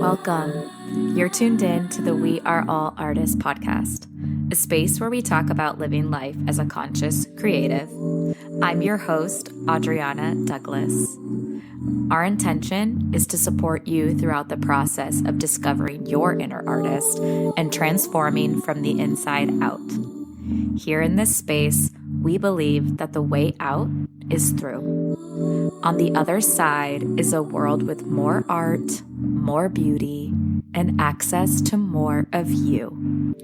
Welcome. You're tuned in to the We Are All Artists podcast, a space where we talk about living life as a conscious creative. I'm your host, Adriana Douglas. Our intention is to support you throughout the process of discovering your inner artist and transforming from the inside out. Here in this space, we believe that the way out is through. On the other side is a world with more art, more beauty, and access to more of you.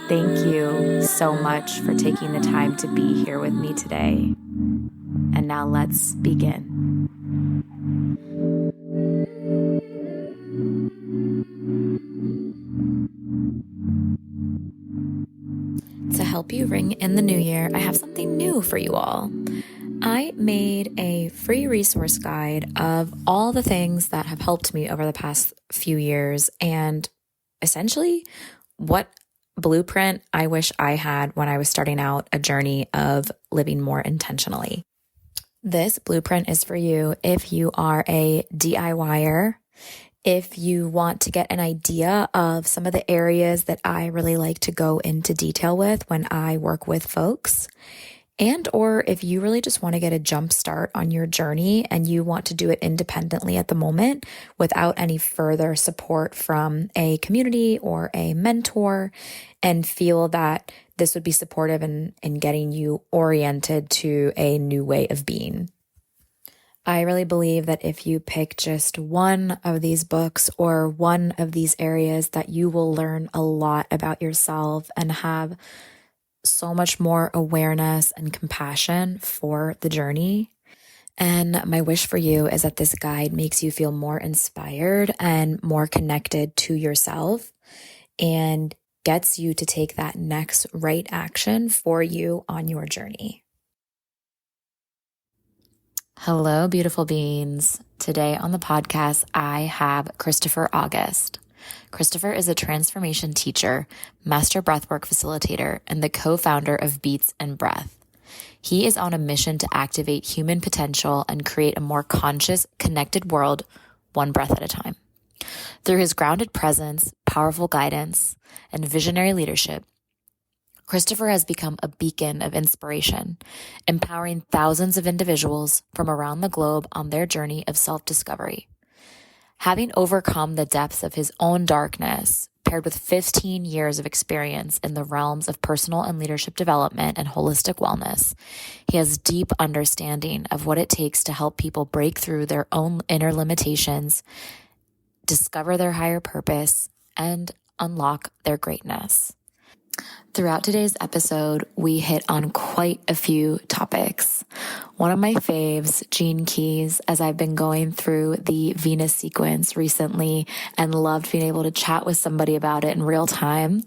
Thank you so much for taking the time to be here with me today. And now let's begin. To help you ring in the new year, I have something new for you all. I made a free resource guide of all the things that have helped me over the past few years and essentially what blueprint I wish I had when I was starting out a journey of living more intentionally. This blueprint is for you if you are a DIYer, if you want to get an idea of some of the areas that I really like to go into detail with when I work with folks, and or if you really just want to get a jump start on your journey and you want to do it independently at the moment without any further support from a community or a mentor, and feel that this would be supportive in getting you oriented to a new way of being. I really believe that if you pick just one of these books or one of these areas, that you will learn a lot about yourself and have so much more awareness and compassion for the journey. And my wish for you is that this guide makes you feel more inspired and more connected to yourself and gets you to take that next right action for you on your journey. Hello, beautiful beings. Today on the podcast, I have Christopher August. Christopher is a transformation teacher, master breathwork facilitator, and the co-founder of Beats and Breath. He is on a mission to activate human potential and create a more conscious, connected world, one breath at a time. Through his grounded presence, powerful guidance, and visionary leadership, Christopher has become a beacon of inspiration, empowering thousands of individuals from around the globe on their journey of self-discovery. Having overcome the depths of his own darkness, paired with 15 years of experience in the realms of personal and leadership development and holistic wellness, he has deep understanding of what it takes to help people break through their own inner limitations, discover their higher purpose, and unlock their greatness. Throughout today's episode, we hit on quite a few topics. One of my faves, Gene Keys, as I've been going through the Venus sequence recently and loved being able to chat with somebody about it in real time.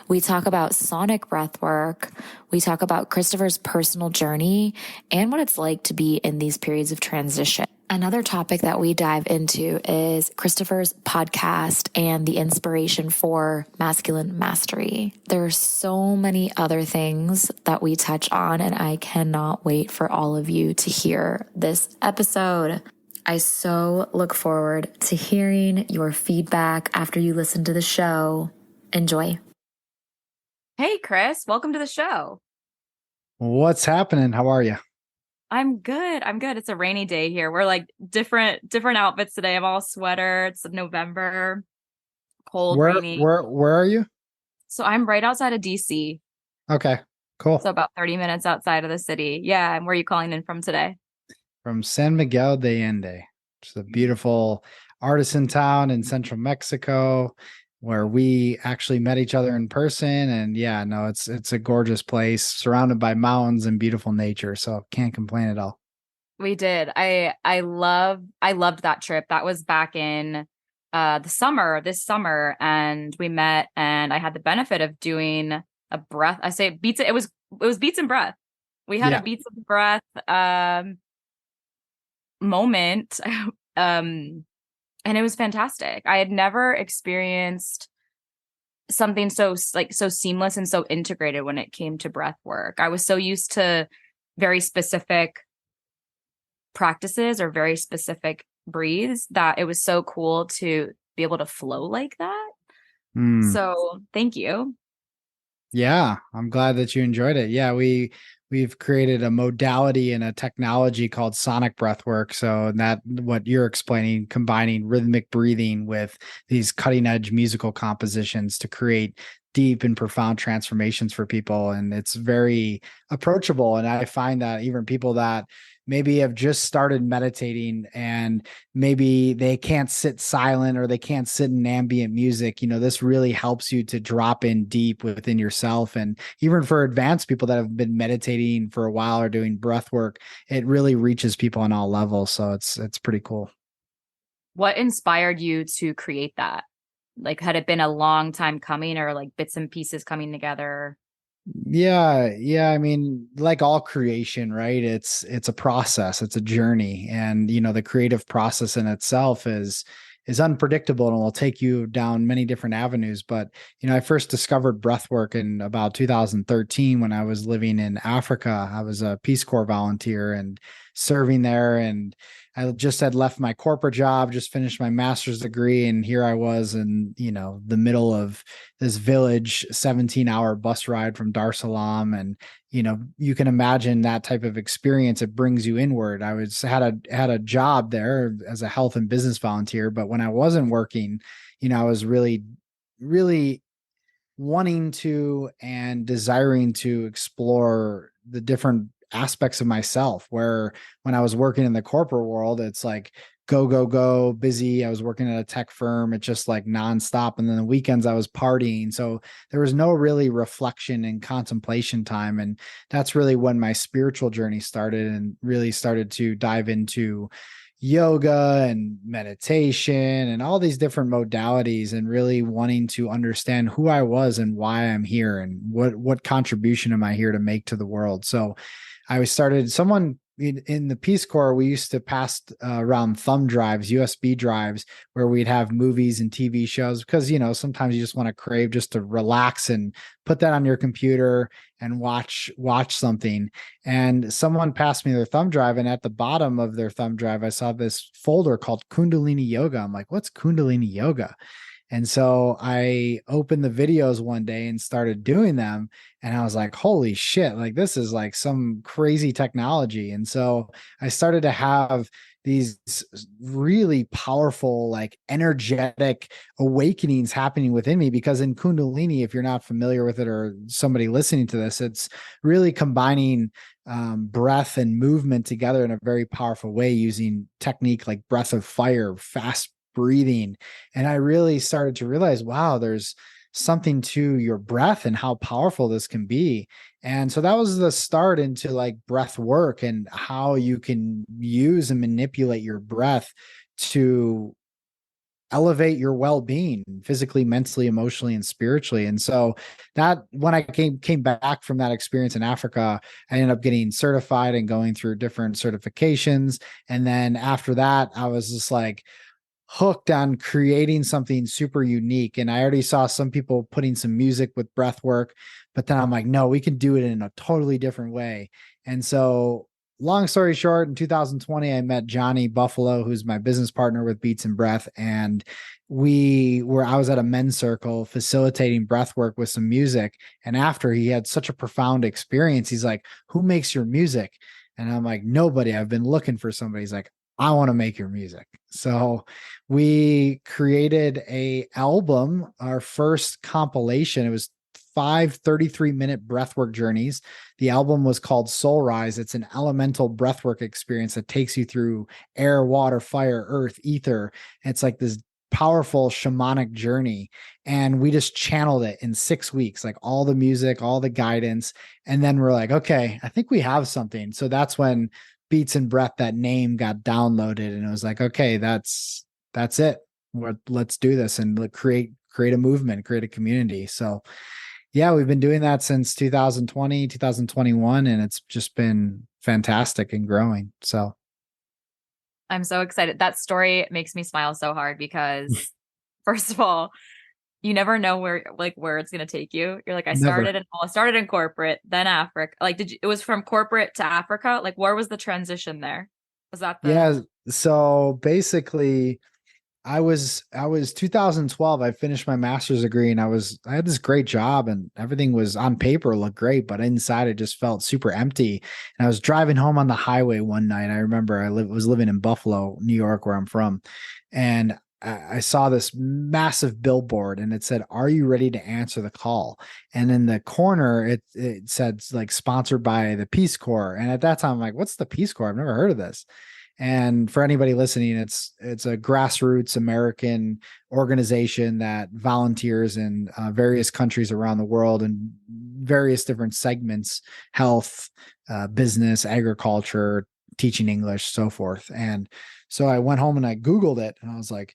We talk about sonic breath work. We talk about Christopher's personal journey and what it's like to be in these periods of transition. Another topic that we dive into is Christopher's podcast and the inspiration for masculine mastery. There are so many other things that we touch on, and I cannot wait for all of you to hear this episode. I so look forward to hearing your feedback after you listen to the show. Enjoy. Hey, Chris, welcome to the show. What's happening? How are you? I'm good. It's a rainy day here. We're like different outfits today. I'm all sweater. It's November, cold, rainy. Where are you? So I'm right outside of DC. Okay, cool. So about 30 minutes outside of the city. Yeah. And where are you calling in from today? From San Miguel de Allende. It's a beautiful artisan town in central Mexico where we actually met each other in person. And yeah, no, it's a gorgeous place surrounded by mountains and beautiful nature. So can't complain at all. We did. I loved that trip. That was back in this summer, and we met, and I had the benefit of doing a breath. I say beats. It was Beats and Breath. We had a Beats and Breath moment. And it was fantastic. I had never experienced something so seamless and so integrated when it came to breath work. I was so used to very specific practices or very specific breathes that it was so cool to be able to flow like that. Mm. So thank you. Yeah, I'm glad that you enjoyed it. Yeah, we've created a modality and a technology called sonic breathwork. So that what you're explaining, combining rhythmic breathing with these cutting edge musical compositions to create deep and profound transformations for people. And it's very approachable. And I find that even people that maybe have just started meditating and maybe they can't sit silent or they can't sit in ambient music, this really helps you to drop in deep within yourself. And even for advanced people that have been meditating for a while or doing breath work, it really reaches people on all levels. So it's pretty cool. What inspired you to create that? Like, had it been a long time coming, or like bits and pieces coming together? Yeah. I mean, like all creation, right? It's a process, it's a journey. And the creative process in itself is unpredictable and will take you down many different avenues. But I first discovered breath work in about 2013 when I was living in Africa. I was a Peace Corps volunteer and serving there, and I just had left my corporate job, just finished my master's degree, and here I was in, the middle of this village, 17-hour bus ride from Dar es Salaam. And, you can imagine that type of experience. It brings you inward. I was had a job there as a health and business volunteer, but when I wasn't working, I was really, really wanting to and desiring to explore the different aspects of myself. Where when I was working in the corporate world, it's like go, go, go, busy. I was working at a tech firm. It's just like nonstop. And then the weekends I was partying. So there was no really reflection and contemplation time. And that's really when my spiritual journey started and really started to dive into yoga and meditation and all these different modalities, and really wanting to understand who I was and why I'm here and what contribution am I here to make to the world. So I started someone in the Peace Corps. We used to pass around thumb drives, USB drives, where we'd have movies and TV shows because, sometimes you just want to crave just to relax and put that on your computer and watch something. And someone passed me their thumb drive, and at the bottom of their thumb drive, I saw this folder called Kundalini Yoga. I'm like, what's Kundalini Yoga? And so I opened the videos one day and started doing them. And I was like, holy shit, like this is like some crazy technology. And so I started to have these really powerful, like energetic awakenings happening within me. Because in Kundalini, if you're not familiar with it or somebody listening to this, it's really combining breath and movement together in a very powerful way using technique like breath of fire, fast breathing. And I really started to realize, wow, there's something to your breath and how powerful this can be. And so that was the start into like breath work and how you can use and manipulate your breath to elevate your well-being physically, mentally, emotionally, and spiritually. And so that when I came back from that experience in Africa, I ended up getting certified and going through different certifications. And then after that, I was just like hooked on creating something super unique. And I already saw some people putting some music with breath work, but then I'm like, no, we can do it in a totally different way. And so long story short, in 2020, I met Johnny Buffalo, who's my business partner with Beats and Breath. And I was at a men's circle facilitating breath work with some music. And after he had such a profound experience, he's like, who makes your music? And I'm like, nobody. I've been looking for somebody. He's like, I want to make your music. So we created a album, our first compilation. It was 5 33-minute breathwork journeys. The album was called Soul Rise. It's an elemental breathwork experience that takes you through air, water, fire, earth, ether. It's like this powerful shamanic journey. And we just channeled it in 6 weeks, like all the music, all the guidance. And then we're like, okay, I think we have something. So that's when Beats and Breath, that name got downloaded, and it was like, okay, that's it. Let's do this and create a movement, create a community. So yeah, we've been doing that since 2020, 2021, and it's just been fantastic and growing. So I'm so excited. That story makes me smile so hard because, first of all, you never know where it's gonna take you. You're like, I never. started in corporate, then Africa. Like, it was from corporate to Africa? Like, where was the transition there? Was that the Yeah. So basically, I was 2012. I finished my master's degree and I had this great job and everything was on paper looked great, but inside it just felt super empty. And I was driving home on the highway one night. I remember was living in Buffalo, New York, where I'm from. And I saw this massive billboard and it said, "Are you ready to answer the call?" And in the corner, it said like sponsored by the Peace Corps. And at that time, I'm like, what's the Peace Corps? I've never heard of this. And for anybody listening, it's a grassroots American organization that volunteers in various countries around the world and various different segments: health, business, agriculture, teaching English, so forth. And so I went home and I Googled it and I was like,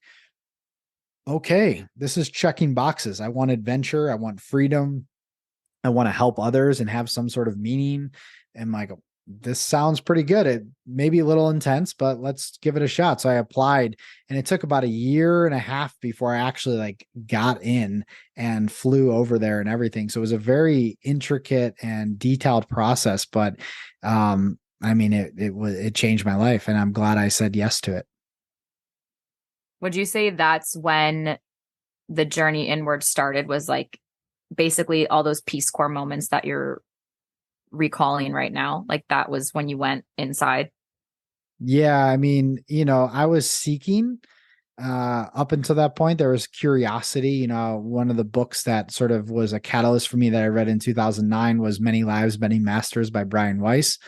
okay, this is checking boxes. I want adventure. I want freedom. I want to help others and have some sort of meaning. And like, this sounds pretty good. It may be a little intense, but let's give it a shot. So I applied and it took about a year and a half before I actually like got in and flew over there and everything. So it was a very intricate and detailed process, but I mean, it changed my life and I'm glad I said yes to it. Would you say that's when the journey inward started, was like basically all those Peace Corps moments that you're recalling right now? Like that was when you went inside? Yeah, I mean, I was seeking up until that point. There was curiosity. One of the books that sort of was a catalyst for me that I read in 2009 was Many Lives, Many Masters by Brian Weiss.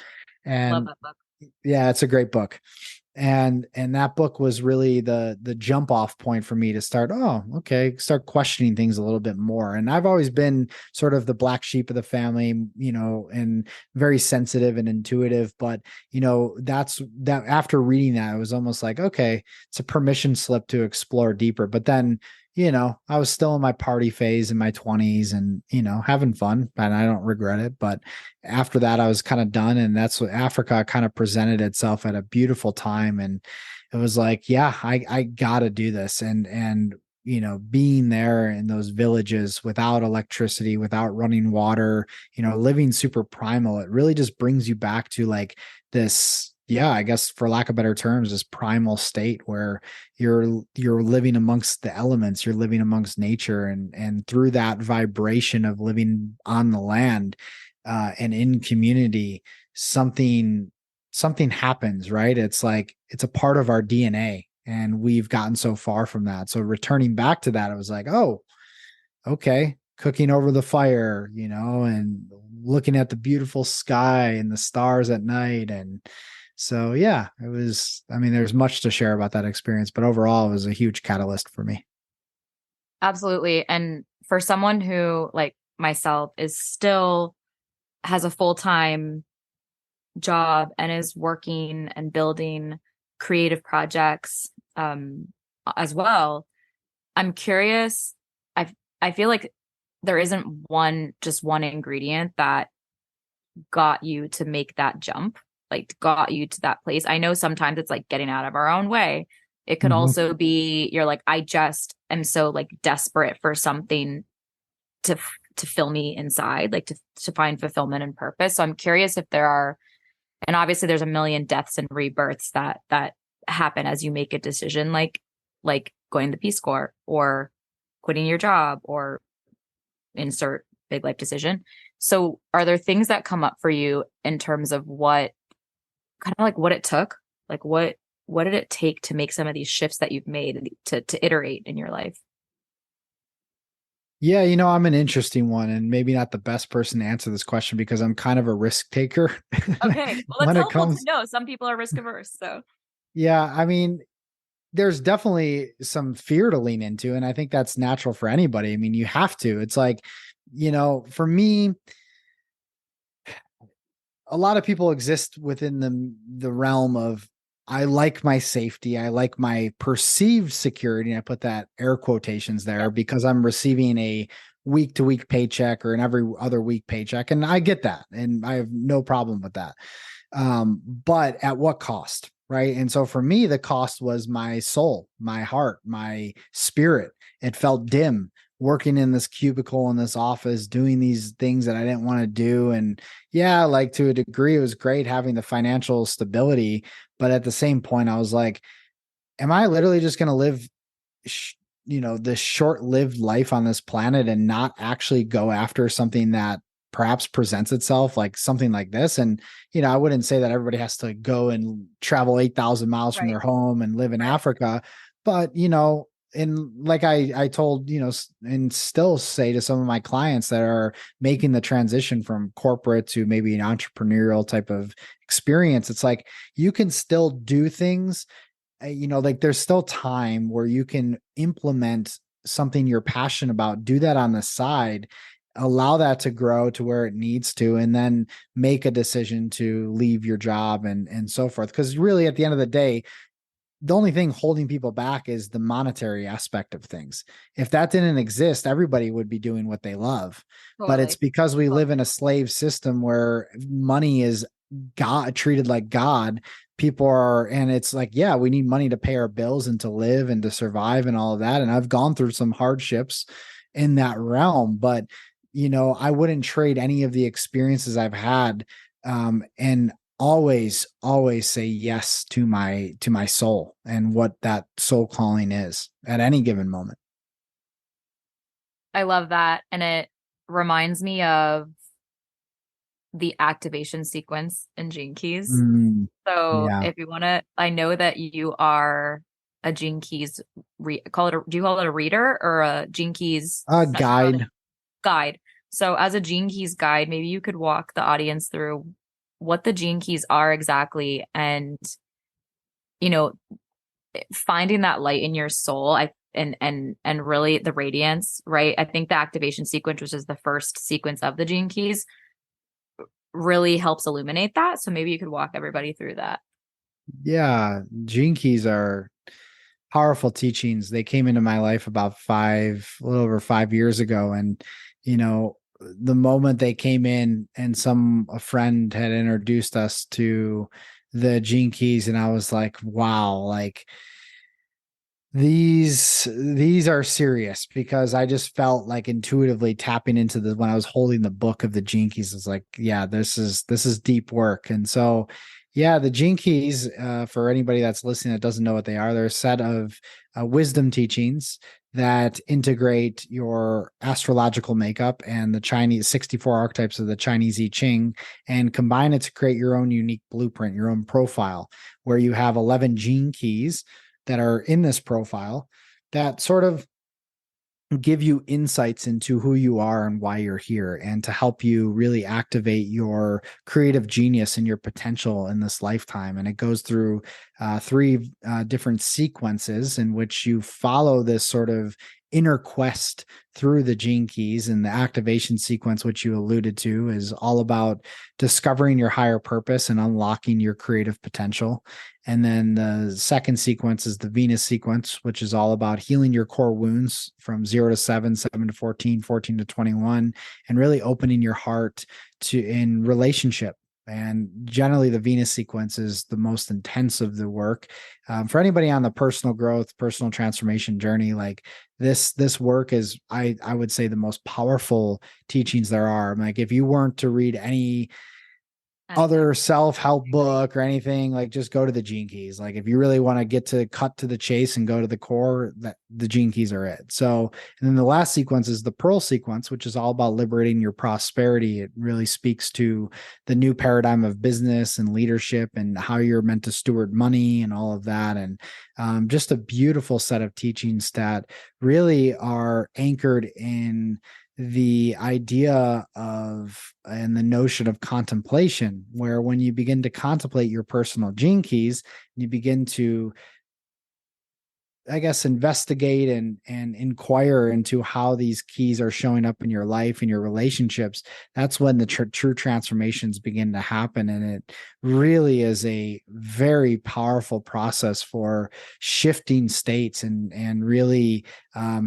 Love And that book. yeah, it's a great book. And that book was really the jump off point for me to start questioning things a little bit more. And I've always been sort of the black sheep of the family, and very sensitive and intuitive, but that's that after reading that, it was almost like, okay, it's a permission slip to explore deeper. But then I was still in my party phase in my 20s and, having fun, and I don't regret it. But after that, I was kind of done. And that's what Africa kind of presented itself at a beautiful time. And it was like, yeah, I gotta do this. And, being there in those villages without electricity, without running water, living super primal, it really just brings you back to like this, yeah, I guess for lack of better terms, this primal state where you're living amongst the elements, you're living amongst nature, and through that vibration of living on the land and in community, something happens, right? It's like it's a part of our DNA, and we've gotten so far from that. So returning back to that, it was like, oh, okay, cooking over the fire, and looking at the beautiful sky and the stars at night. And so, yeah, it was, I mean, there's much to share about that experience, but overall, it was a huge catalyst for me. Absolutely. And for someone who, like myself, is still has a full-time job and is working and building creative projects as well, I'm curious. I feel like there isn't just one ingredient that got you to make that jump, like got you to that place. I know sometimes it's like getting out of our own way. It could Mhm. also be you're like, I just am so like desperate for something to to fill me inside, like to find fulfillment and purpose. So I'm curious if there are, and obviously there's a million deaths and rebirths that happen as you make a decision, like going to the Peace Corps or quitting your job or insert big life decision. So are there things that come up for you in terms of what kind of like what it took? Like what did it take to make some of these shifts that you've made to iterate in your life? Yeah, I'm an interesting one and maybe not the best person to answer this question because I'm kind of a risk taker Okay. Well, that's when it helpful to comes. know. Some people are risk averse. So Yeah, I mean, there's definitely some fear to lean into, and I think that's natural for anybody. I mean, you have to. It's like, for me, a lot of people exist within the realm of I like my safety, I like my perceived security, and I put that air quotations there yeah. because I'm receiving a week to week paycheck or an every other week paycheck, and I get that, and I have no problem with that. But at what cost? Right. And so for me, the cost was my soul, my heart, my spirit. It felt dim working in this cubicle in this office, doing these things that I didn't want to do. And yeah, like to a degree, it was great having the financial stability. But at the same point, I was like, am I literally just going to live this short-lived life on this planet and not actually go after something that perhaps presents itself, like something like this. And I wouldn't say that everybody has to go and travel 8,000 miles from Right. their home and live in Right. Africa, but and like I told, and still say to some of my clients that are making the transition from corporate to maybe an entrepreneurial type of experience, it's like you can still do things, like there's still time where you can implement something you're passionate about, do that on the side, allow that to grow to where it needs to, and then make a decision to leave your job and so forth. Because really, at the end of the day, the only thing holding people back is the monetary aspect of things. If that didn't exist, everybody would be doing what they love. But it's Totally. because we live Totally. in a slave system where money is God, treated like God. People are, and it's like, yeah, we need money to pay our bills and to live and to survive and all of that. And I've gone through some hardships in that realm, but I wouldn't trade any of the experiences I've had. And always say yes to my soul and what that soul calling is at any given moment. I love that. And it reminds me of the activation sequence in Gene Keys. Mm, So yeah. if you want to, I know that you are a Gene Keys do you call it a reader or a Gene Keys A necessarily guide. guide? So as a Gene Keys guide, maybe you could walk the audience through what the Gene Keys are exactly, and you know, finding that light in your soul. And really the radiance, right? I think the activation sequence, which is the first sequence of the Gene Keys, really helps illuminate that. So maybe you could walk everybody through that. Yeah, gene keys are powerful teachings. They came into my life about a little over 5 years ago. And, the moment they came in and a friend had introduced us to the gene keys, and I was like, wow, like these are serious, because I just felt like intuitively tapping into the when I was holding the book of the gene keys, is like, yeah, this is deep work. And so yeah, the gene keys, for anybody that's listening that doesn't know what they are, they're a set of wisdom teachings that integrate your astrological makeup and the Chinese 64 archetypes of the Chinese I Ching, and combine it to create your own unique blueprint, your own profile, where you have 11 gene keys that are in this profile that sort of give you insights into who you are and why you're here, and to help you really activate your creative genius and your potential in this lifetime. And it goes through three different sequences in which you follow this sort of inner quest through the gene keys. And the activation sequence, which you alluded to, is all about discovering your higher purpose and unlocking your creative potential. And then the second sequence is the Venus sequence, which is all about healing your core wounds from 0 to 7, 7 to 14, 14 to 21, and really opening your heart to in relationship. And generally, the Venus sequence is the most intense of the work. For anybody on the personal growth, personal transformation journey, like this work is, I would say, the most powerful teachings there are. Like, if you weren't to read any Anything. other self-help book or anything, like just go to the gene keys. Like, if you really want to get to cut to the chase and go to the core, that the gene keys are it. So, and then the last sequence is the pearl sequence, which is all about liberating your prosperity. It really speaks to the new paradigm of business and leadership and how you're meant to steward money and all of that. And just a beautiful set of teachings that really are anchored in the idea of and the notion of contemplation, where when you begin to contemplate your personal gene keys, you begin to, I guess, investigate and inquire into how these keys are showing up in your life and your relationships. That's when the true transformations begin to happen. And it really is a very powerful process for shifting states and really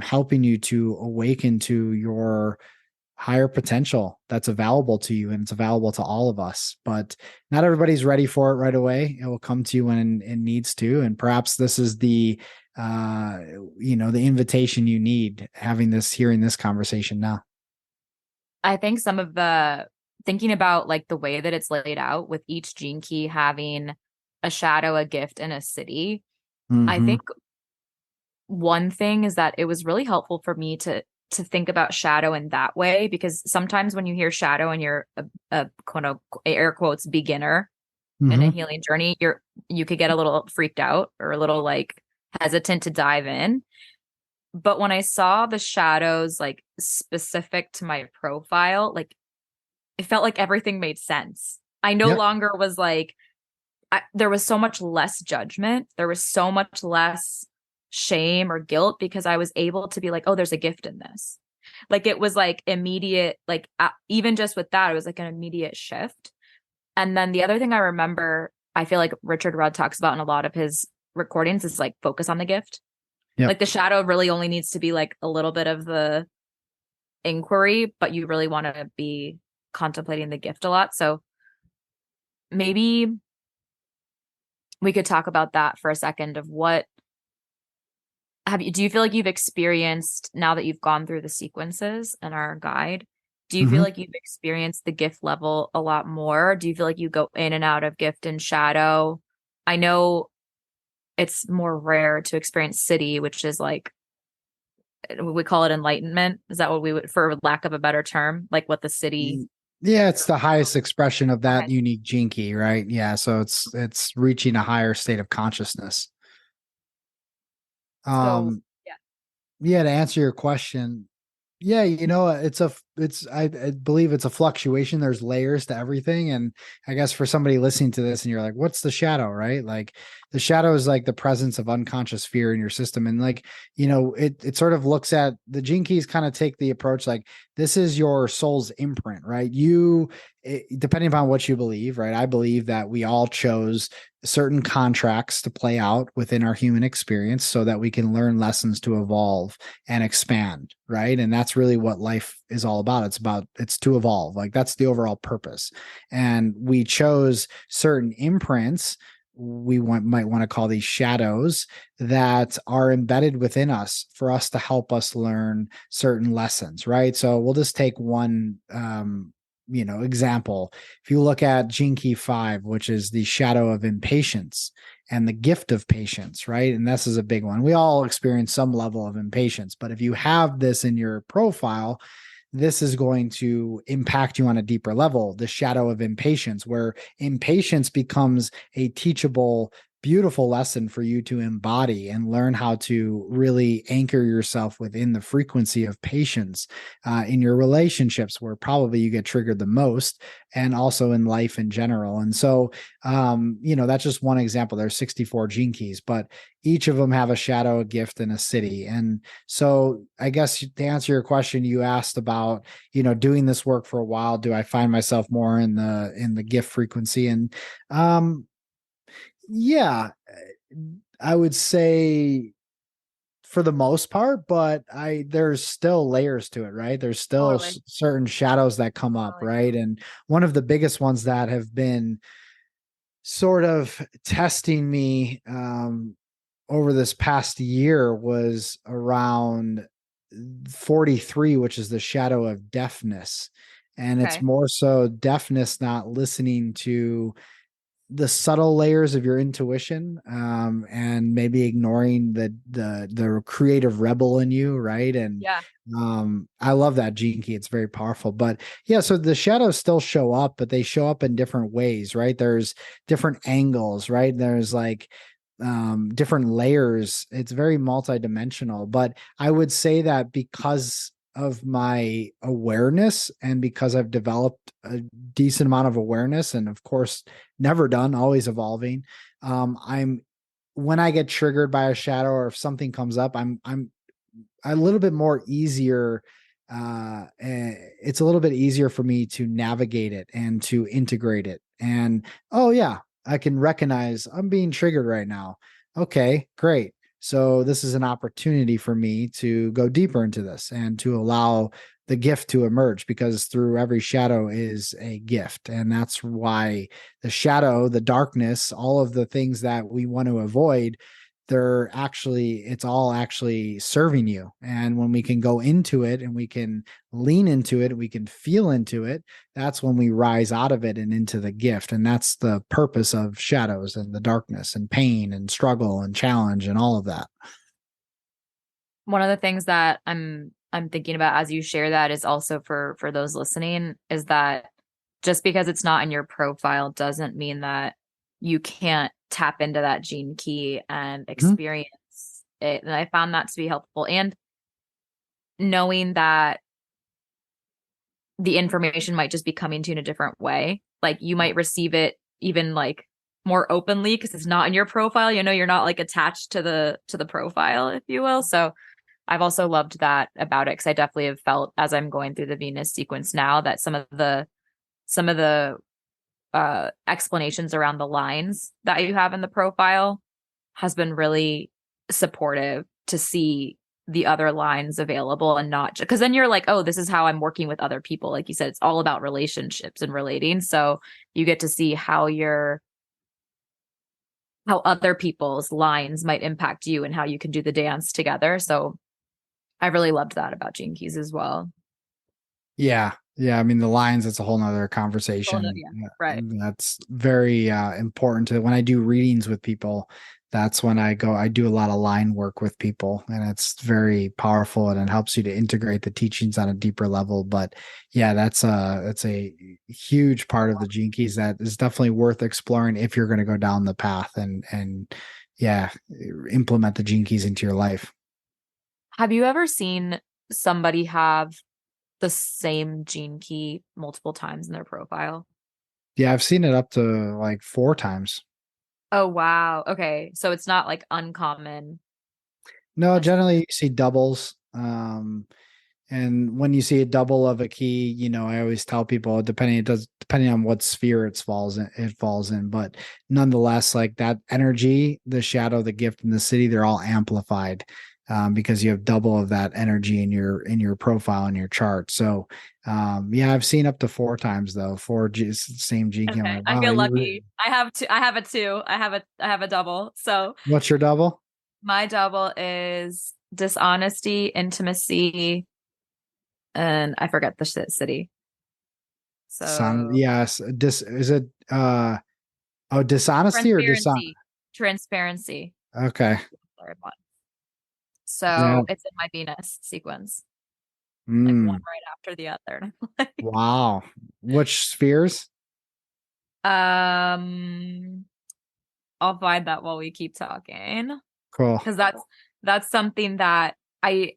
helping you to awaken to your higher potential that's available to you, and it's available to all of us. But not everybody's ready for it right away. It will come to you when it needs to. And perhaps this is uh the invitation you need, hearing this conversation now. I think some of the thinking about like the way that it's laid out with each gene key having a shadow, a gift, and a city. I Mm-hmm. think one thing is that it was really helpful for me to think about shadow in that way, because sometimes when you hear shadow and you're a quote unquote, air quotes beginner in a Hmm. healing journey, you could get a little freaked out or a little like hesitant to dive in. But when I saw the shadows like specific to my profile, like it felt like everything made sense. I no Yep. longer was like, there was so much less judgment. There was so much less shame or guilt because I was able to be like, oh, there's a gift in this. Like it was like immediate, like even just with that, it was like an immediate shift. And then the other thing I remember, I feel like Richard Rudd talks about in a lot of his recordings is like focus on the gift. Yep. Like the shadow really only needs to be like a little bit of the inquiry, but you really want to be contemplating the gift a lot. So maybe we could talk about that for a second of what do you feel like you've experienced now that you've gone through the sequences and our guide? Do you feel Hmm. like you've experienced the gift level a lot more? Do you feel like you go in and out of gift and shadow? I know it's more rare to experience siddhi, which is like we call it enlightenment. Is that what we would, for lack of a better term, like what the siddhi? Yeah, it's the highest expression of that Okay. unique jinky, right? Yeah, so it's reaching a higher state of consciousness. So Um, yeah. yeah, to answer your question, yeah, I believe it's a fluctuation. There's layers to everything. And I guess for somebody listening to this and you're like, what's the shadow, right? Like the shadow is like the presence of unconscious fear in your system. And like, it sort of looks at the gene keys kind of take the approach like this is your soul's imprint, right? Depending upon what you believe, right? I believe that we all chose certain contracts to play out within our human experience so that we can learn lessons to evolve and expand, right? And that's really what life is all about. It's to evolve. Like that's the overall purpose. And we chose certain imprints might want to call these shadows that are embedded within us for us to help us learn certain lessons, right? So we'll just take one example. If you look at gene key 5, which is the shadow of impatience and the gift of patience, right? And this is a big one. We all experience some level of impatience, but if you have this in your profile, this is going to impact you on a deeper level. The shadow of impatience, where impatience becomes a teachable, beautiful lesson for you to embody and learn how to really anchor yourself within the frequency of patience in your relationships, where probably you get triggered the most, and also in life in general. And so, that's just one example. There's 64 gene keys, but each of them have a shadow, a gift, and a siddhi. And so I guess to answer your question, you asked about, doing this work for a while, do I find myself more in the gift frequency? And yeah, I would say for the most part, but there's still layers to it, right? There's still Totally. certain shadows that come up, Totally. right? And one of the biggest ones that have been sort of testing me over this past year was around 43, which is the shadow of deafness. And it's Okay. more so deafness, not listening to the subtle layers of your intuition, and maybe ignoring the creative rebel in you, right? And Yeah. I love that gene key. It's very powerful. But yeah, so the shadows still show up, but they show up in different ways, right? There's different angles, right? There's like different layers. It's very multidimensional. But I would say that because of my awareness and because I've developed a decent amount of awareness, and of course never done, always evolving, I'm when I get triggered by a shadow or if something comes up, I'm a little bit more easier. It's a little bit easier for me to navigate it and to integrate it. And oh yeah, I can recognize I'm being triggered right now. Okay, great. So this is an opportunity for me to go deeper into this and to allow the gift to emerge, because through every shadow is a gift. And that's why the shadow, the darkness, all of the things that we want to avoid, it's all actually serving you. And when we can go into it and we can lean into it, we can feel into it, that's when we rise out of it and into the gift. And that's the purpose of shadows and the darkness and pain and struggle and challenge and all of that. One of the things that I'm thinking about as you share that is also for those listening is that just because it's not in your profile doesn't mean that you can't tap into that gene key and Mhm. experience it. And I found that to be helpful. And knowing that the information might just be coming to you in a different way. Like you might receive it even like more openly because it's not in your profile. You know, you're not like attached to the profile, if you will. So I've also loved that about it because I definitely have felt as I'm going through the Venus sequence now that some of the explanations around the lines that you have in the profile has been really supportive to see the other lines available and not because then you're like, oh, this is how I'm working with other people. Like you said, it's all about relationships and relating. So you get to see how other people's lines might impact you and how you can do the dance together. So I really loved that about Gene Keys as well. Yeah. Yeah. I mean, the lines, that's a whole nother Oh, no, conversation. yeah, right. That's very important to when I do readings with people. That's when I do a lot of line work with people, and it's very powerful and it helps you to integrate the teachings on a deeper level. But yeah, that's a huge part of the Gene Keys that is definitely worth exploring if you're going to go down the path and yeah, implement the Gene Keys into your life. Have you ever seen somebody have the same gene key multiple times in their profile? Yeah, I've seen it up to like 4 times. Oh, wow. Okay. So it's not like uncommon. No, Necess- generally you see doubles. And when you see a double of a key, I always tell people depending on what sphere it falls in. But nonetheless, like that energy, the shadow, the gift, and the city, they're all amplified because you have double of that energy in your profile in your chart. So yeah, I've seen up to 4 times though, same G key. I'm Okay. like, I wow, feel lucky. I have two. I have a two. I have a double. So what's your double? my double is dishonesty, intimacy, and I forget the city. Son, So yes. Is it dishonesty or dishon? transparency. Okay. Third one. Yeah. So it's in my Venus sequence, like one Mm, right after the other. wow. Which spheres? um, I'll find that while we keep talking Cool. because that's something that I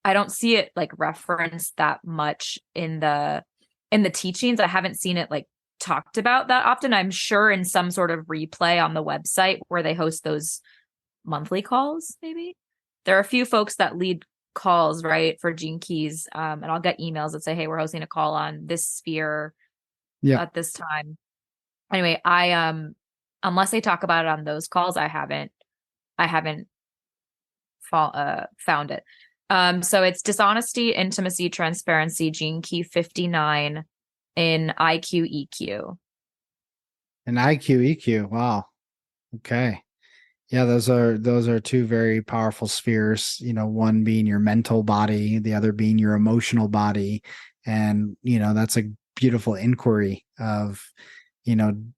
don't see it like referenced that much in the teachings. I haven't seen it like talked about that often. I'm sure in some sort of replay on the website where they host those monthly calls, maybe. There are a few folks that lead calls, right, for Gene Keys. And I'll get emails that say, hey, we're hosting a call on this sphere Yeah. at this time. Anyway, I unless they talk about it on those calls, I haven't found it. So it's dishonesty, intimacy, transparency, Gene Key 59 in IQ EQ. And IQ, EQ. Wow. Okay. Yeah, those are two very powerful spheres, one being your mental body, the other being your emotional body. And, that's a beautiful inquiry of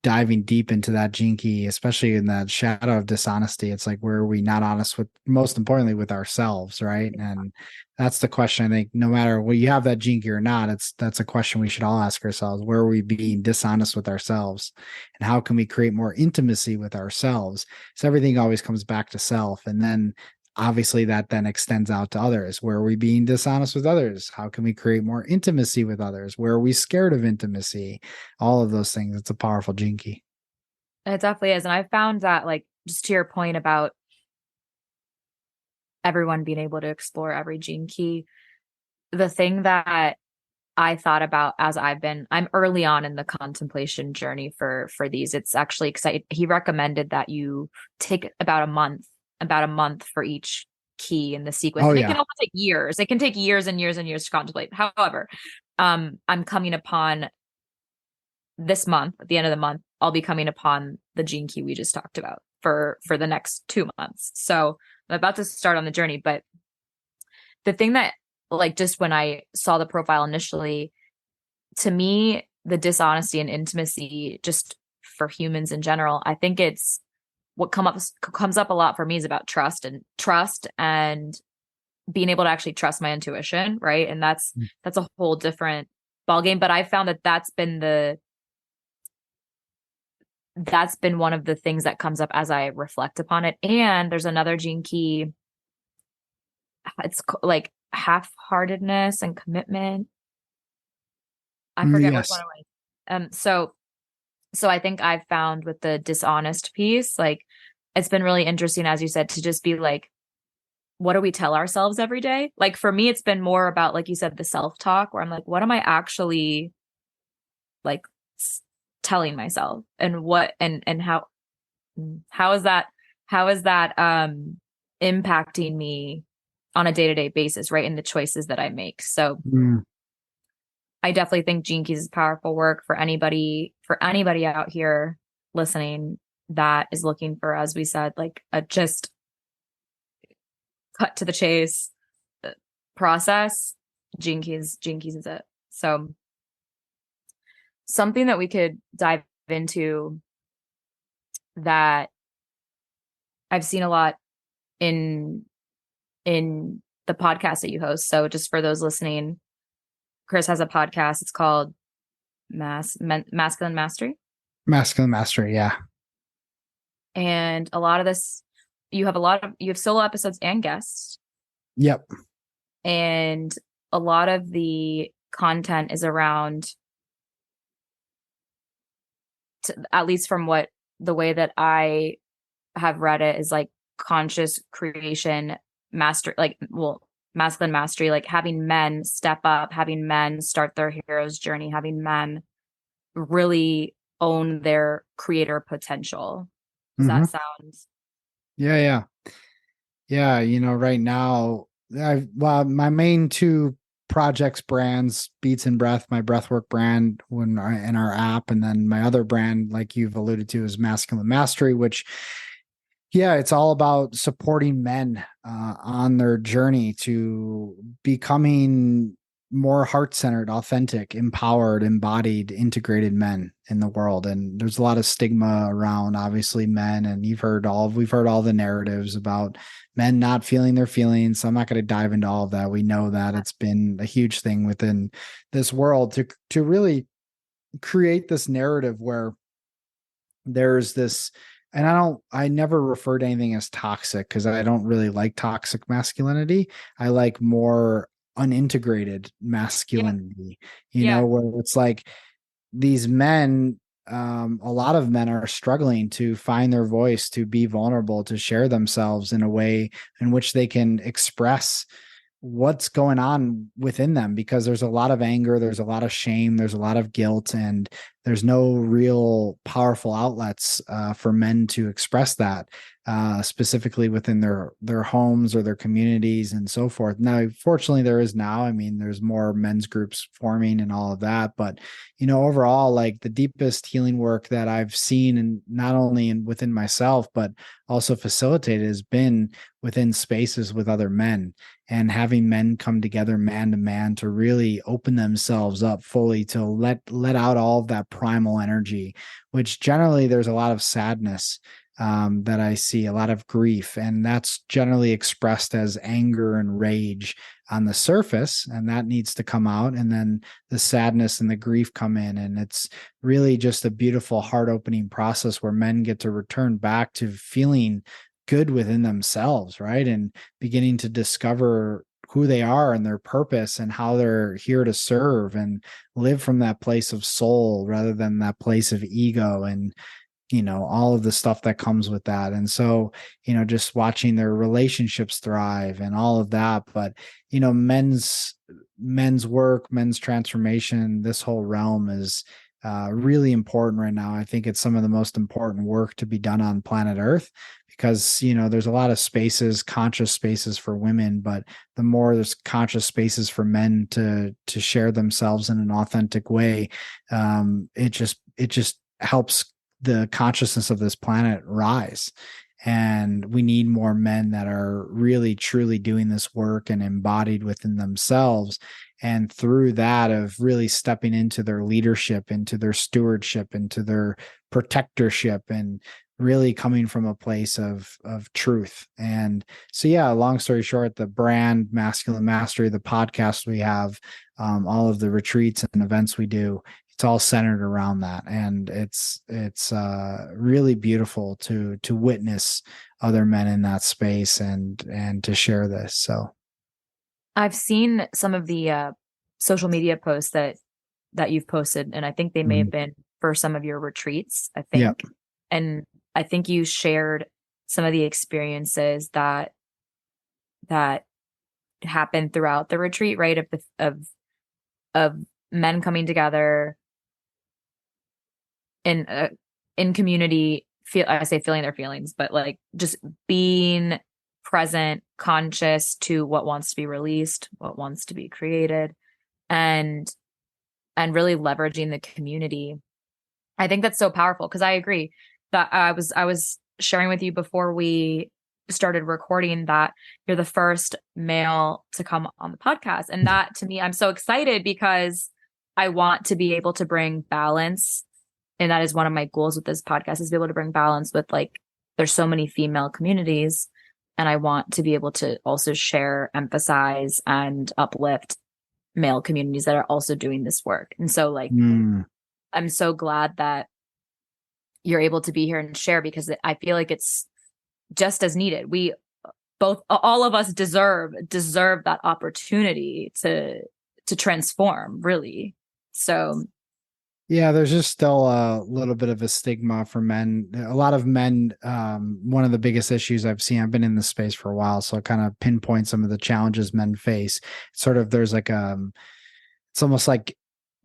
diving deep into that gene key, especially in that shadow of dishonesty. It's like, where are we not honest with, most importantly, with ourselves, right? And that's the question. I think no matter what you have that gene key or not, that's a question we should all ask ourselves. Where are we being dishonest with ourselves? And how can we create more intimacy with ourselves? So everything always comes back to self. And then obviously that then extends out to others. Where are we being dishonest with others? How can we create more intimacy with others? Where are we scared of intimacy? All of those things. It's a powerful gene key. It definitely is. And I found that, like, just to your point about everyone being able to explore every gene key, the thing that I thought about as I'm early on in the contemplation journey for these. It's actually because he recommended that you take about a month for each key in the sequence. Oh And it can yeah. also take years. It can take years and years and years to contemplate. However, I'm coming upon this month, at the end of the month, I'll be coming upon the gene key we just talked about for the next 2 months. So I'm about to start on the journey, but the thing that, like, just when I saw the profile initially, to me, the dishonesty and intimacy, just for humans in general, I think it's what comes up a lot for me is about trust and being able to actually trust my intuition, right? And that's a whole different ballgame. But I found that that's been one of the things that comes up as I reflect upon it. And there's another gene key. It's like half-heartedness and commitment. I forget which one Yes. it was. So I think I've found with the dishonest piece, like it's been really interesting, as you said, to just be like, what do we tell ourselves every day? Like for me, it's been more about, like you said, the self-talk, where I'm like, what am I actually like telling myself, and what and how is that impacting me on a day-to-day basis, right? In the choices that I make. So Mm. I definitely think Gene Keys is powerful work for anybody out here listening that is looking for, as we said, like a just cut to the chase process. Gene Keys is it. So something that we could dive into that I've seen a lot in the podcast that you host. So just for those listening, Chris has a podcast. It's called Masculine Mastery. Masculine mastery. Yeah. And a lot of this, you have solo episodes and guests. Yep. And a lot of the content is around, at least from the way that I have read it, is like conscious creation, masculine mastery, like having men step up, having men start their hero's journey, having men really own their creator potential. Does Mm-hmm. that sound? Yeah. Yeah. Yeah. Right now, my main two projects brands, Beats and Breath, my Breathwork brand in our app, and then my other brand, like you've alluded to, is Masculine Mastery, which, yeah, it's all about supporting men on their journey to becoming more heart-centered, authentic, empowered, embodied, integrated men in the world. And there's a lot of stigma around, obviously, men, and we've heard all the narratives about men not feeling their feelings. So I'm not going to dive into all of that. We know that it's been a huge thing within this world to really create this narrative where there's this, and I never refer to anything as toxic because I don't really like toxic masculinity. I like more unintegrated Yeah. masculinity, Yeah. where it's like these men, a lot of men are struggling to find their voice, to be vulnerable, to share themselves in a way in which they can express what's going on within them, because there's a lot of anger, there's a lot of shame, there's a lot of guilt, and there's no real powerful outlets for men to express that, specifically within their homes or their communities and so forth. Now, fortunately, there is now. I mean, there's more men's groups forming and all of that, but overall, like the deepest healing work that I've seen, and not only within myself, but also facilitated, has been within spaces with other men, and having men come together man to man to really open themselves up fully, to let out all of that primal energy, which generally there's a lot of sadness, that I see, a lot of grief, and that's generally expressed as anger and rage on the surface, and that needs to come out, and then the sadness and the grief come in, and it's really just a beautiful heart opening process where men get to return back to feeling good within themselves, right? And beginning to discover who they are and their purpose and how they're here to serve and live from that place of soul rather than that place of ego, and all of the stuff that comes with that. And so, just watching their relationships thrive and all of that. But, men's work, men's transformation, this whole realm is really important right now. I think it's some of the most important work to be done on planet Earth, because there's a lot of spaces, conscious spaces for women, but the more there's conscious spaces for men to share themselves in an authentic way, it just helps the consciousness of this planet rise. And we need more men that are really truly doing this work and embodied within themselves, and through that of really stepping into their leadership, into their stewardship, into their protectorship, and really coming from a place of truth. And so, yeah, long story short, the brand Masculine Mastery, the podcast we have, all of the retreats and events we do, it's all centered around that. And it's really beautiful to witness other men in that space and to share this. So I've seen some of the social media posts that you've posted, and I think they may have been for some of your retreats, I yeah. think. And I think you shared some of the experiences that happened throughout the retreat, right? Of men coming together in community, I say feeling their feelings, but like just being present, conscious to what wants to be released, what wants to be created, and really leveraging the community. I think that's so powerful, because I agree that I was sharing with you before we started recording that you're the first male to come on the podcast. And that, to me, I'm so excited because I want to be able to bring balance. And that is one of my goals with this podcast, is be able to bring balance with, like, there's so many female communities, and I want to be able to also share, emphasize, and uplift male communities that are also doing this work. And so, like, I'm so glad that you're able to be here and share, because I feel like it's just as needed. We both, all of us deserve that opportunity to transform, really. So yeah, there's just still a little bit of a stigma for men. A lot of men, one of the biggest issues I've seen, I've been in this space for a while, so I kind of pinpoint some of the challenges men face. Sort of, there's like it's almost like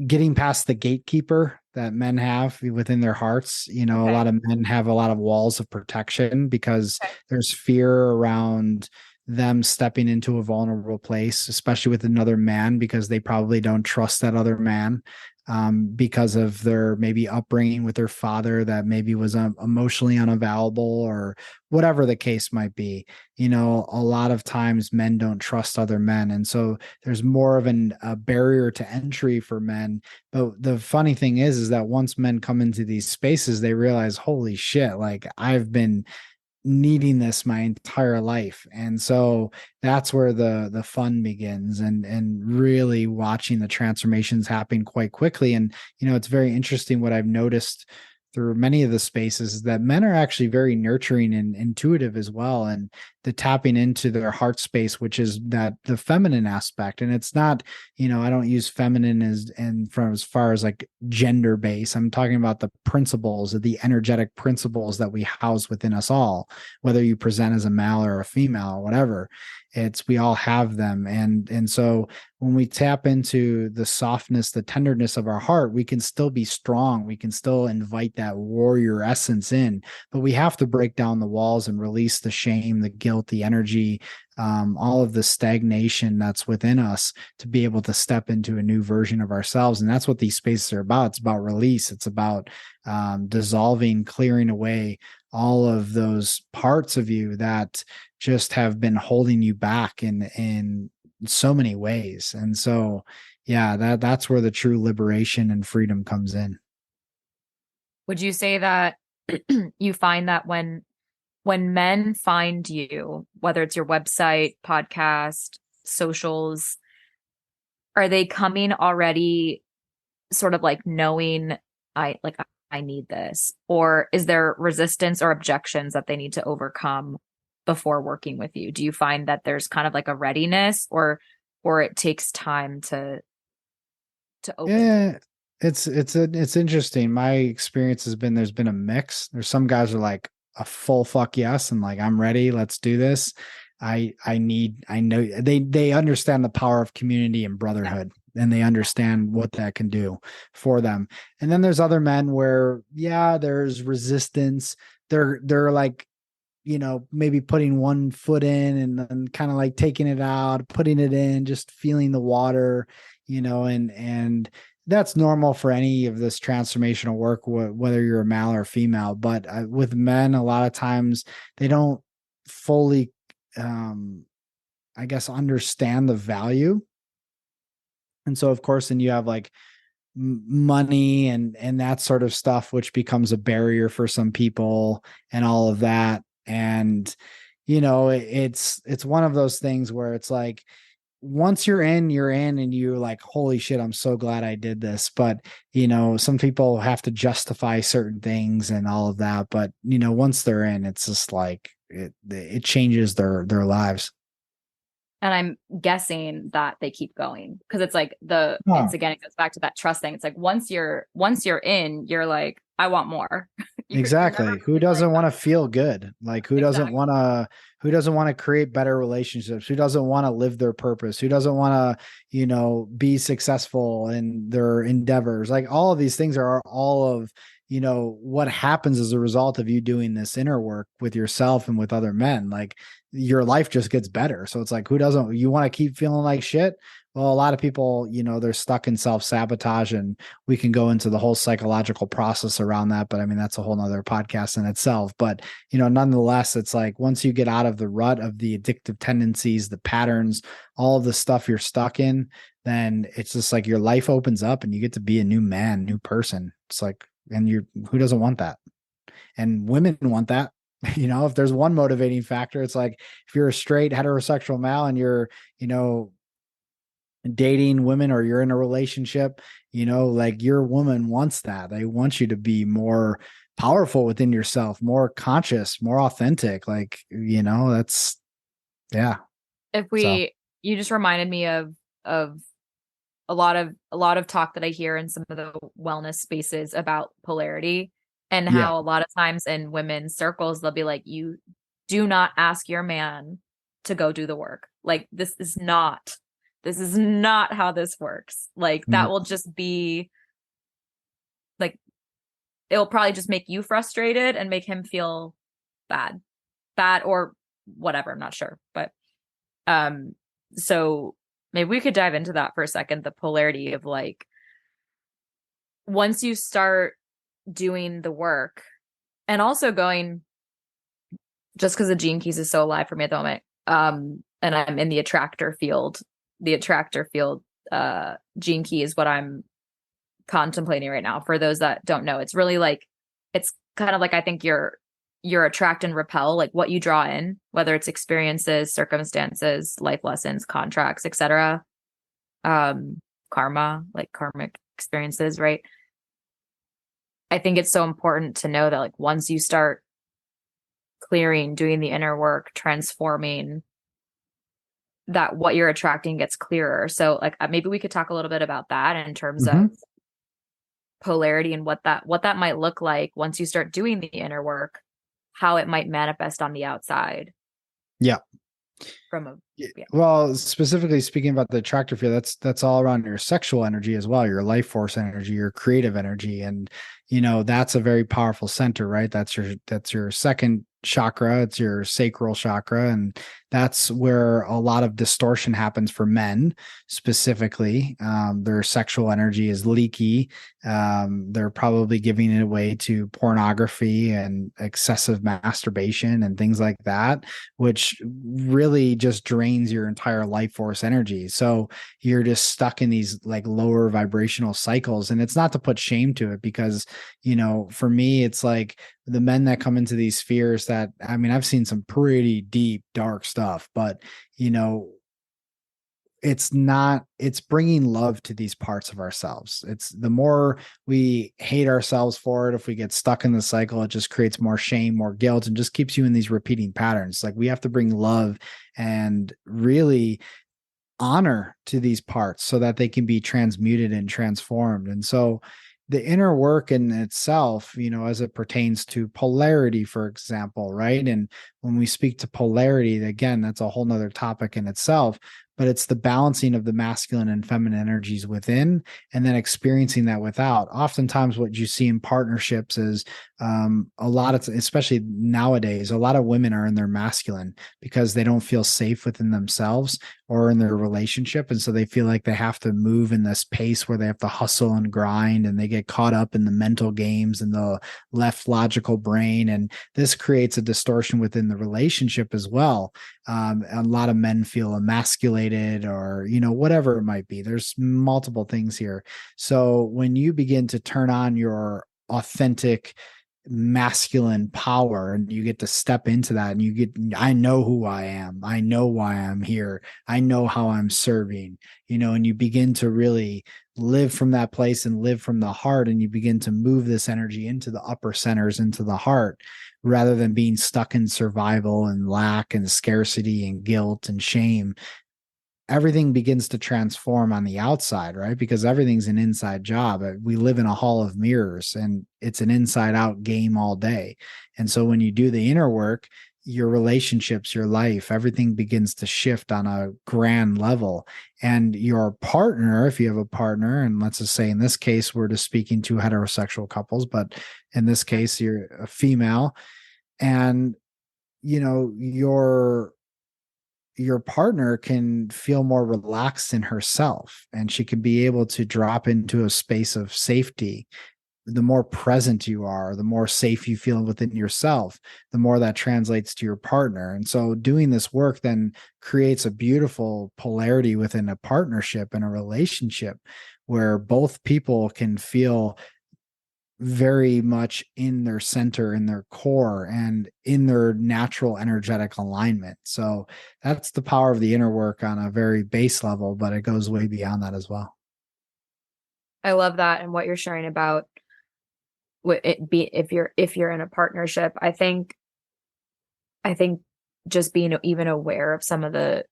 getting past the gatekeeper that men have within their hearts. You know, okay. A lot of men have a lot of walls of protection because there's fear around them stepping into a vulnerable place, especially with another man, because they probably don't trust that other man, because of their maybe upbringing with their father that maybe was emotionally unavailable, or whatever the case might be. You know, a lot of times men don't trust other men. And so there's more of a barrier to entry for men. But the funny thing is that once men come into these spaces, they realize, holy shit, like, I've been needing this my entire life. And so that's where the fun begins, and really watching the transformations happen quite quickly. And it's very interesting what I've noticed through many of the spaces is that men are actually very nurturing and intuitive as well, and the tapping into their heart space, which is that the feminine aspect. And it's not, I don't use feminine as far as like gender base. I'm talking about the principles, the energetic principles that we house within us all, whether you present as a male or a female or whatever. We all have them. And so when we tap into the softness, the tenderness of our heart, we can still be strong. We can still invite that warrior essence in, but we have to break down the walls and release the shame, the guilt, the energy, all of the stagnation that's within us, to be able to step into a new version of ourselves. And that's what these spaces are about. It's about release. It's about dissolving, clearing away all of those parts of you that just have been holding you back in so many ways. And so, yeah, that's where the true liberation and freedom comes in. Would you say that you find that when men find you, whether it's your website, podcast, socials, are they coming already sort of like knowing, I need this? Or is there resistance or objections that they need to overcome before working with you? Do you find that there's kind of like a readiness, or it takes time to open? Yeah, it's interesting. My experience has been there's been a mix. There's some guys are like a full fuck yes, and like, I'm ready, let's do this. I know they understand the power of community and brotherhood, and they understand what that can do for them. And then there's other men where, yeah, there's resistance. They're like, maybe putting one foot in and then kind of like taking it out, putting it in, just feeling the water, and that's normal for any of this transformational work, whether you're a male or female. But with men, a lot of times they don't fully, I guess, understand the value. And so, of course, then you have like money and that sort of stuff, which becomes a barrier for some people and all of that. And, it's one of those things where it's like, once you're in and you're like, holy shit, I'm so glad I did this. But, some people have to justify certain things and all of that. But, once they're in, it's just like it changes their lives. And I'm guessing that they keep going because it's like it's again, it goes back to that trust thing. It's like once you're in, you're like, I want more. Exactly. Who doesn't want to feel good? Like who doesn't want to create better relationships? Who doesn't want to live their purpose? Who doesn't want to, be successful in their endeavors? Like all of these things are all of, what happens as a result of you doing this inner work with yourself and with other men. Like your life just gets better. So it's like, who doesn't, you want to keep feeling like shit? Well, a lot of people, they're stuck in self-sabotage, and we can go into the whole psychological process around that. But I mean, that's a whole nother podcast in itself. But, nonetheless, it's like once you get out of the rut of the addictive tendencies, the patterns, all of the stuff you're stuck in, then it's just like your life opens up and you get to be a new man, new person. It's like, and who doesn't want that? And women want that. If there's one motivating factor, it's like if you're a straight heterosexual male and you're, dating women or you're in a relationship, like your woman wants that. They want you to be more powerful within yourself, more conscious, more authentic. Like, that's, yeah. You just reminded me of a lot of talk that I hear in some of the wellness spaces about polarity and how a lot of times in women's circles, they'll be like, you do not ask your man to go do the work. Like, this is not how this works. Like that will just be like, it'll probably just make you frustrated and make him feel bad or whatever. I'm not sure. But, so maybe we could dive into that for a second. The polarity of like, once you start doing the work and also going, just because the gene keys is so alive for me at the moment. And I'm in the attractor field, gene key is what I'm contemplating right now. For those that don't know, it's really like, it's kind of like, I think you're attract and repel, like what you draw in, whether it's experiences, circumstances, life lessons, contracts, etc. Karma, like karmic experiences, right? I think it's so important to know that like once you start clearing, doing the inner work, transforming, that what you're attracting gets clearer. So like maybe we could talk a little bit about that in terms of polarity and what that might look like once you start doing the inner work, how it might manifest on the outside. Yeah. Yeah. Well, specifically speaking about the attractor field, that's all around your sexual energy as well, your life force energy, your creative energy. And, that's a very powerful center, right? That's your second chakra. It's your sacral chakra. And that's where a lot of distortion happens for men specifically. Their sexual energy is leaky. They're probably giving it away to pornography and excessive masturbation and things like that, which really just drains your entire life force energy. So you're just stuck in these like lower vibrational cycles. And it's not to put shame to it because, for me, it's like the men that come into these spheres that, I mean, I've seen some pretty deep, dark stuff, but, it's bringing love to these parts of ourselves. It's the more we hate ourselves for it, if we get stuck in the cycle, it just creates more shame, more guilt, and just keeps you in these repeating patterns. Like we have to bring love and really honor to these parts so that they can be transmuted and transformed. And so the inner work in itself, as it pertains to polarity, for example, right? And when we speak to polarity, again, that's a whole nother topic in itself, but it's the balancing of the masculine and feminine energies within and then experiencing that without. Oftentimes what you see in partnerships is a lot of, especially nowadays, a lot of women are in their masculine because they don't feel safe within themselves or in their relationship. And so they feel like they have to move in this pace where they have to hustle and grind, and they get caught up in the mental games and the left logical brain. And this creates a distortion within the relationship as well. A lot of men feel emasculated, or, whatever it might be. There's multiple things here. So when you begin to turn on your authentic masculine power and you get to step into that, and I know who I am. I know why I'm here. I know how I'm serving, and you begin to really live from that place and live from the heart. And you begin to move this energy into the upper centers, into the heart, rather than being stuck in survival and lack and scarcity and guilt and shame. Everything begins to transform on the outside, right? Because everything's an inside job. We live in a hall of mirrors, and it's an inside out game all day. And so when you do the inner work, your relationships, your life, everything begins to shift on a grand level. And your partner, if you have a partner, and let's just say in this case, we're just speaking to heterosexual couples, but in this case, you're a female, and your partner can feel more relaxed in herself, and she can be able to drop into a space of safety. The more present you are, the more safe you feel within yourself, the more that translates to your partner. And so doing this work then creates a beautiful polarity within a partnership and a relationship, where both people can feel very much in their center, in their core, and in their natural energetic alignment. So that's the power of the inner work on a very base level, but it goes way beyond that as well. I love that. And what you're sharing about if you're in a partnership, I think just being even aware of some of the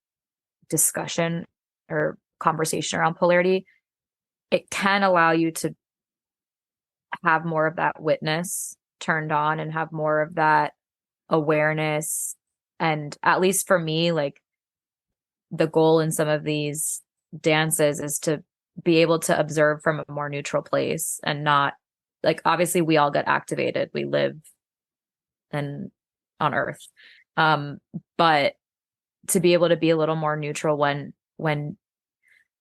discussion or conversation around polarity, it can allow you to have more of that witness turned on and have more of that awareness. And at least for me, like, the goal in some of these dances is to be able to observe from a more neutral place, and not, like, obviously we all get activated. We live on earth. But to be able to be a little more neutral when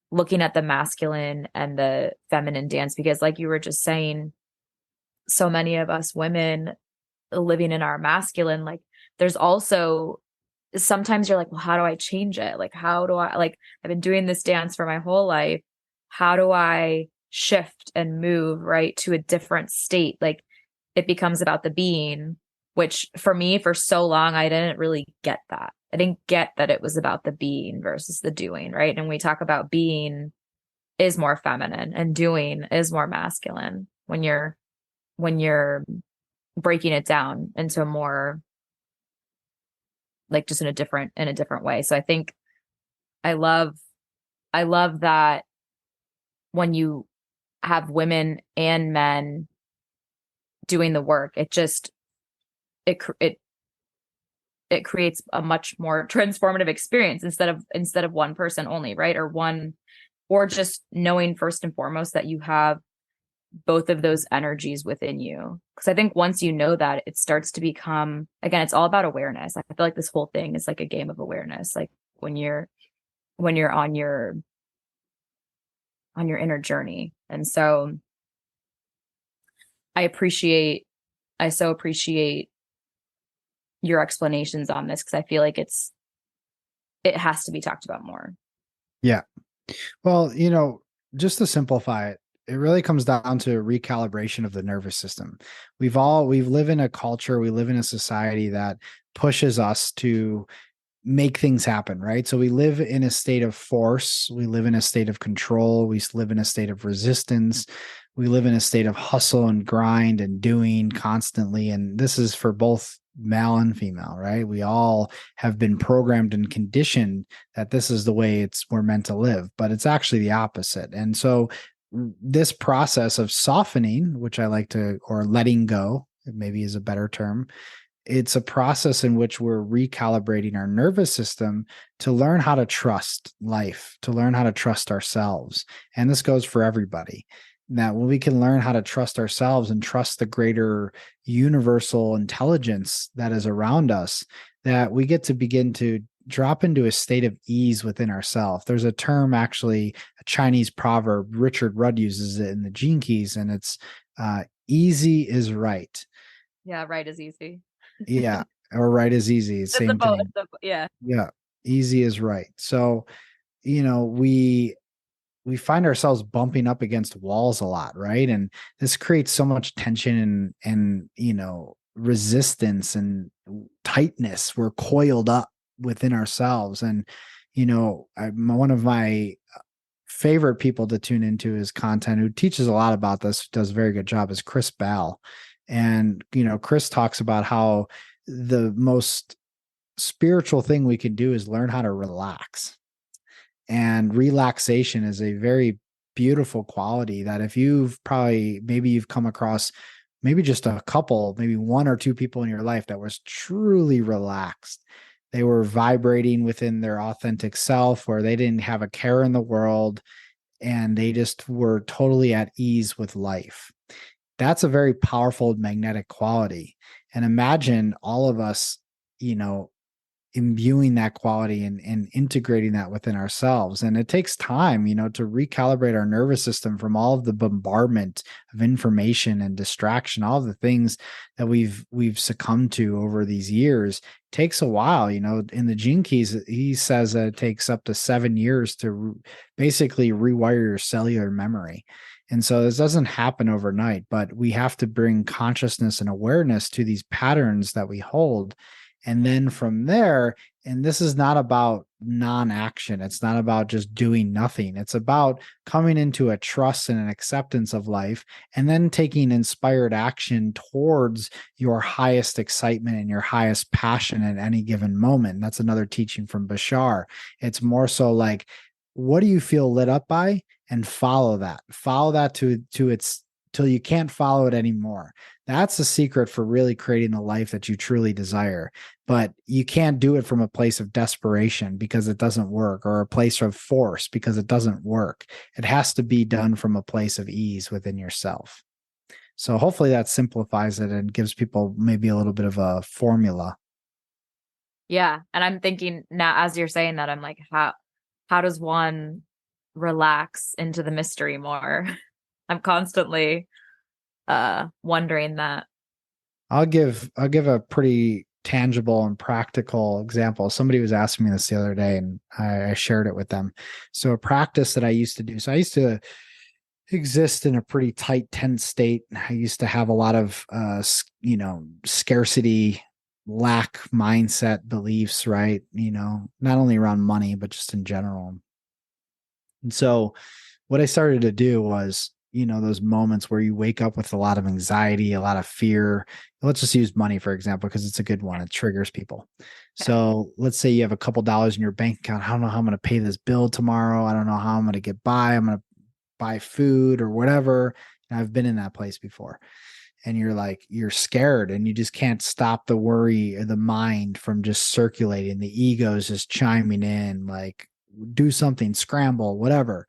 looking at the masculine and the feminine dance, because like you were just saying, so many of us women living in our masculine, like, there's also sometimes you're like, well, how do I change it? Like, how do I, like, I've been doing this dance for my whole life. How do I shift and move right to a different state? Like, it becomes about the being, which for me, for so long, I didn't really get that. I didn't get that it was about the being versus the doing, right? And we talk about being is more feminine and doing is more masculine when you're breaking it down into a more, like, just in a different way. So I think I love that when you have women and men doing the work, it creates a much more transformative experience instead of one person only, right? Or just knowing first and foremost that you have both of those energies within you. Because I think once you know that, it starts to become, again, it's all about awareness. I feel like this whole thing is like a game of awareness. Like when you're on your inner journey. And so I so appreciate your explanations on this, because I feel like it has to be talked about more. Yeah. Well, just to simplify it, it really comes down to recalibration of the nervous system. We live in a culture, we live in a society that pushes us to make things happen, right? So we live in a state of force, we live in a state of control, we live in a state of resistance, we live in a state of hustle and grind and doing constantly. And this is for both male and female, right? We all have been programmed and conditioned that this is the way we're meant to live, but it's actually the opposite. And so this process of softening, which I like to, or letting go, maybe is a better term, it's a process in which we're recalibrating our nervous system to learn how to trust life, to learn how to trust ourselves. And this goes for everybody. That when we can learn how to trust ourselves and trust the greater universal intelligence that is around us, that we get to begin to drop into a state of ease within ourselves. There's a term, actually, a Chinese proverb, Richard Rudd uses it in the Gene Keys, and it's easy is right. Yeah, right is easy. Yeah. or right is easy. Same thing. Yeah. Yeah. Easy is right. So, we find ourselves bumping up against walls a lot, right? And this creates so much tension and resistance and tightness. We're coiled up within ourselves. And one of my favorite people to tune into his content, who teaches a lot about this, does a very good job, is Chris Bell. And Chris talks about how the most spiritual thing we can do is learn how to relax. And relaxation is a very beautiful quality that if maybe you've come across maybe just a couple, maybe one or two people in your life that was truly relaxed. They were vibrating within their authentic self, where they didn't have a care in the world and they just were totally at ease with life. That's a very powerful magnetic quality. And imagine all of us, imbuing that quality and integrating that within ourselves. And it takes time, to recalibrate our nervous system from all of the bombardment of information and distraction, all of the things that we've succumbed to over these years. It takes a while. In the Gene Keys, he says that it takes up to 7 years to basically rewire your cellular memory. And so this doesn't happen overnight, but we have to bring consciousness and awareness to these patterns that we hold. And then from there, and this is not about non-action. It's not about just doing nothing. It's about coming into a trust and an acceptance of life, and then taking inspired action towards your highest excitement and your highest passion at any given moment. That's another teaching from Bashar. It's more so like, what do you feel lit up by? And follow that to its till you can't follow it anymore. That's the secret for really creating the life that you truly desire. But you can't do it from a place of desperation because it doesn't work, or a place of force because it doesn't work. It has to be done from a place of ease within yourself. So hopefully that simplifies it and gives people maybe a little bit of a formula. Yeah. And I'm thinking now, as you're saying that, I'm like, how does one relax into the mystery more? I'm constantly wondering that. I'll give a pretty tangible and practical example. Somebody was asking me this the other day, and I shared it with them. So a practice that I used to do. So I used to exist in a pretty tight, tense state. I used to have a lot of scarcity, lack mindset beliefs, right? Not only around money, but just in general. And so what I started to do was, those moments where you wake up with a lot of anxiety, a lot of fear. Let's just use money, for example, because it's a good one. It triggers people. So let's say you have a couple dollars in your bank account. I don't know how I'm going to pay this bill tomorrow. I don't know how I'm going to get by. I'm going to buy food or whatever. And I've been in that place before. And you're scared, and you just can't stop the worry of the mind from just circulating. The ego is just chiming in, like, do something, scramble, whatever.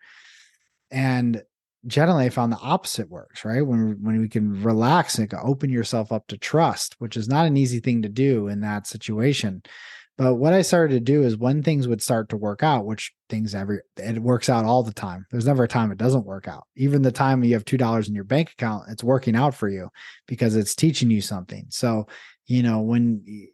And generally I found the opposite works, right? When we can relax and open yourself up to trust, which is not an easy thing to do in that situation. But what I started to do is, when things would start to work out, which it works out all the time. There's never a time it doesn't work out. Even the time you have $2 in your bank account, it's working out for you because it's teaching you something. So, when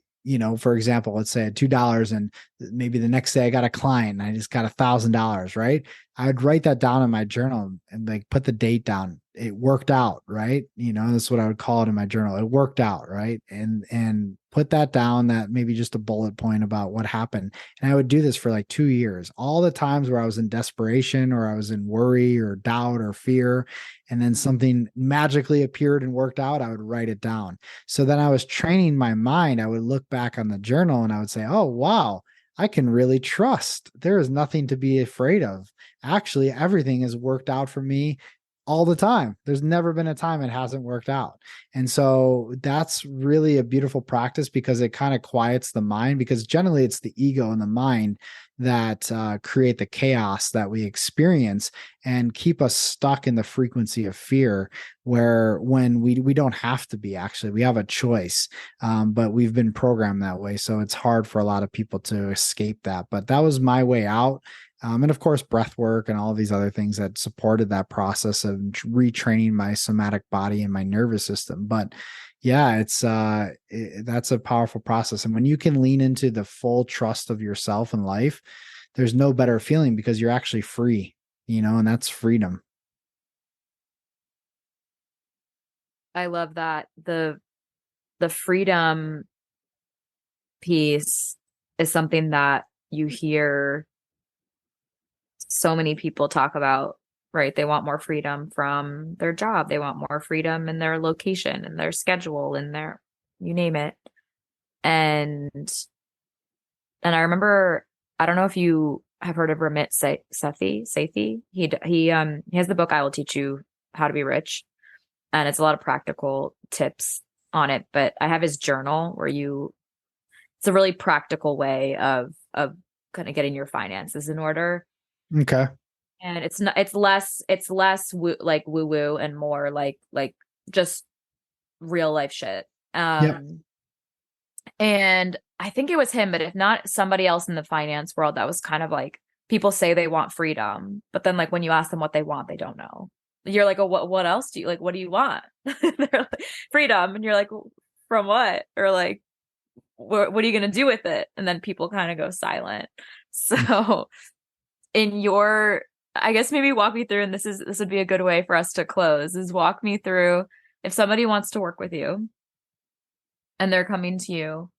for example, let's say I had $2 and maybe the next day I got a client and I just got $1,000, right? I would write that down in my journal and like put the date down. It worked out, right? That's what I would call it in my journal. It worked out, right? And put that down, that maybe just a bullet point about what happened. And I would do this for like 2 years, all the times where I was in desperation or I was in worry or doubt or fear. And then something magically appeared and worked out, I would write it down. So then I was training my mind. I would look back on the journal and I would say, oh, wow, I can really trust. There is nothing to be afraid of. Actually, everything has worked out for me all the time. There's never been a time it hasn't worked out. And so that's really a beautiful practice because it kind of quiets the mind, because generally it's the ego and the mind that create the chaos that we experience and keep us stuck in the frequency of fear, where when we don't have to be. Actually, we have a choice, but we've been programmed that way. So it's hard for a lot of people to escape that. But that was my way out. And of course, breath work and all of these other things that supported that process of retraining my somatic body and my nervous system. But, Yeah, that's a powerful process. And when you can lean into the full trust of yourself and life, there's no better feeling because you're actually free, and that's freedom. I love that. The freedom piece is something that you hear so many people talk about, right? They want more freedom from their job. They want more freedom in their location and their schedule and their, you name it. And I remember, I don't know if you have heard of Sethi. He has the book I Will Teach You How to Be Rich, and it's a lot of practical tips on it. But I have his journal where it's a really practical way of kind of getting your finances in order. Okay. And it's less like woo woo and more like just real life shit. Yep. And I think it was him, but if not somebody else in the finance world, that was kind of like, people say they want freedom, but then like when you ask them what they want, they don't know. You're like, oh, what else do you like? What do you want? They're like, freedom. And you're like, from what? Or like, what are you going to do with it? And then people kind of go silent. So I guess maybe walk me through, and this would be a good way for us to close, is walk me through, if somebody wants to work with you and they're coming to you,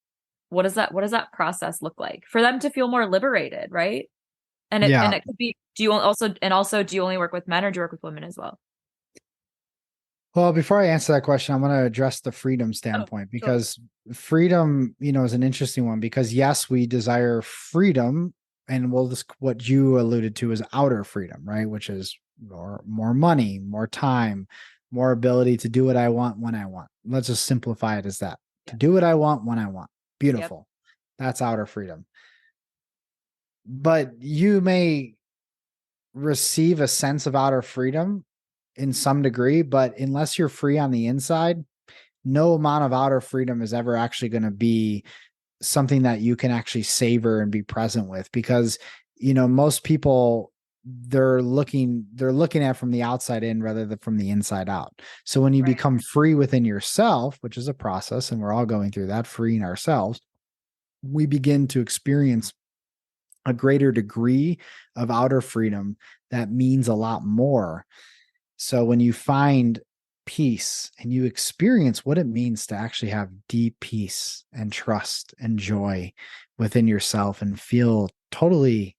what does that process look like for them to feel more liberated, right? And it could be, do you only work with men, or do you work with women as well? Well, before I answer that question, I'm going to address the freedom standpoint, because freedom, is an interesting one, because yes, we desire freedom, and what you alluded to is outer freedom, right? Which is more money, more time, more ability to do what I want when I want. Let's just simplify it as that. To do what I want when I want. Beautiful. Yep. That's outer freedom. But you may receive a sense of outer freedom in some degree, but unless you're free on the inside, no amount of outer freedom is ever actually going to be something that you can actually savor and be present with, because most people, they're looking at from the outside in rather than from the inside out. So when you become free within yourself, which is a process, and we're all going through that, freeing ourselves, we begin to experience a greater degree of outer freedom that means a lot more. So when you find peace and you experience what it means to actually have deep peace and trust and joy within yourself, and feel totally,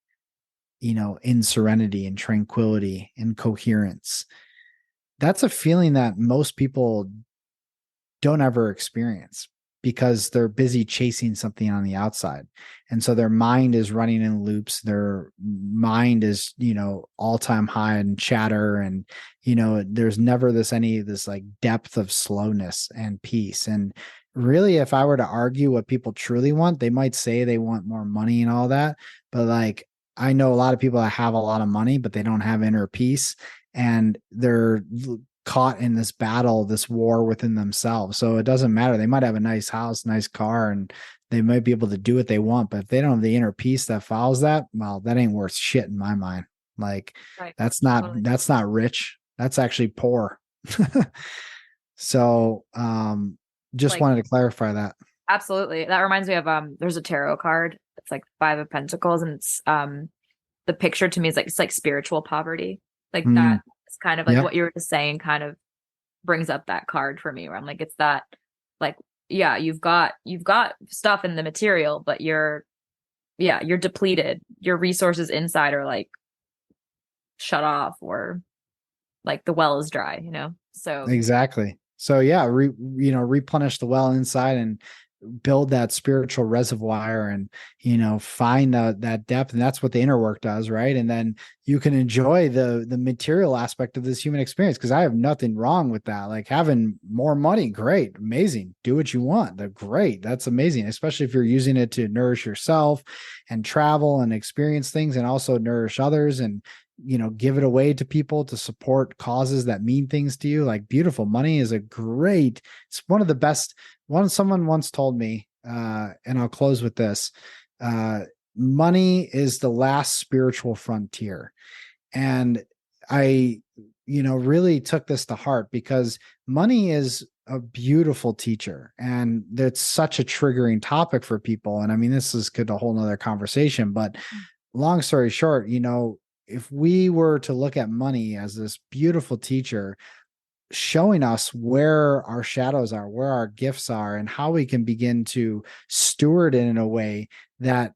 in serenity and tranquility and coherence, that's a feeling that most people don't ever experience, because they're busy chasing something on the outside. And so their mind is running in loops. Their mind is, all-time high in chatter. And, there's never this like depth of slowness and peace. And really, if I were to argue what people truly want, they might say they want more money and all that. But like, I know a lot of people that have a lot of money, but they don't have inner peace. And they're caught in this battle, this war within themselves. So it doesn't matter. They might have a nice house, nice car, and they might be able to do what they want, but if they don't have the inner peace that follows that, well, that ain't worth shit in my mind. Like, that's not rich. That's actually poor. So, just wanted to clarify that. Absolutely. That reminds me of, there's a tarot card. It's like 5 of Pentacles, and it's, the picture to me is like, it's like spiritual poverty. Like that. It's kind of like what you were just saying, kind of brings up that card for me, where I'm like, it's that, like, yeah, you've got stuff in the material, but you're depleted. Your resources inside are like shut off, or like the well is dry, so. Exactly. So yeah, replenish the well inside and build that spiritual reservoir, and find that depth. And that's what the inner work does, right? And then you can enjoy the material aspect of this human experience, because I have nothing wrong with that. Like, having more money, great, amazing, do what you want, they're great, that's amazing, especially if you're using it to nourish yourself and travel and experience things, and also nourish others, and give it away to people to support causes that mean things to you. Like, beautiful. Money is it's one of the best. Someone once told me, and I'll close with this, money is the last spiritual frontier. And I, really took this to heart, because money is a beautiful teacher, and that's such a triggering topic for people. And I mean, could a whole nother conversation, but long story short, if we were to look at money as this beautiful teacher showing us where our shadows are, where our gifts are, and how we can begin to steward it in a way that,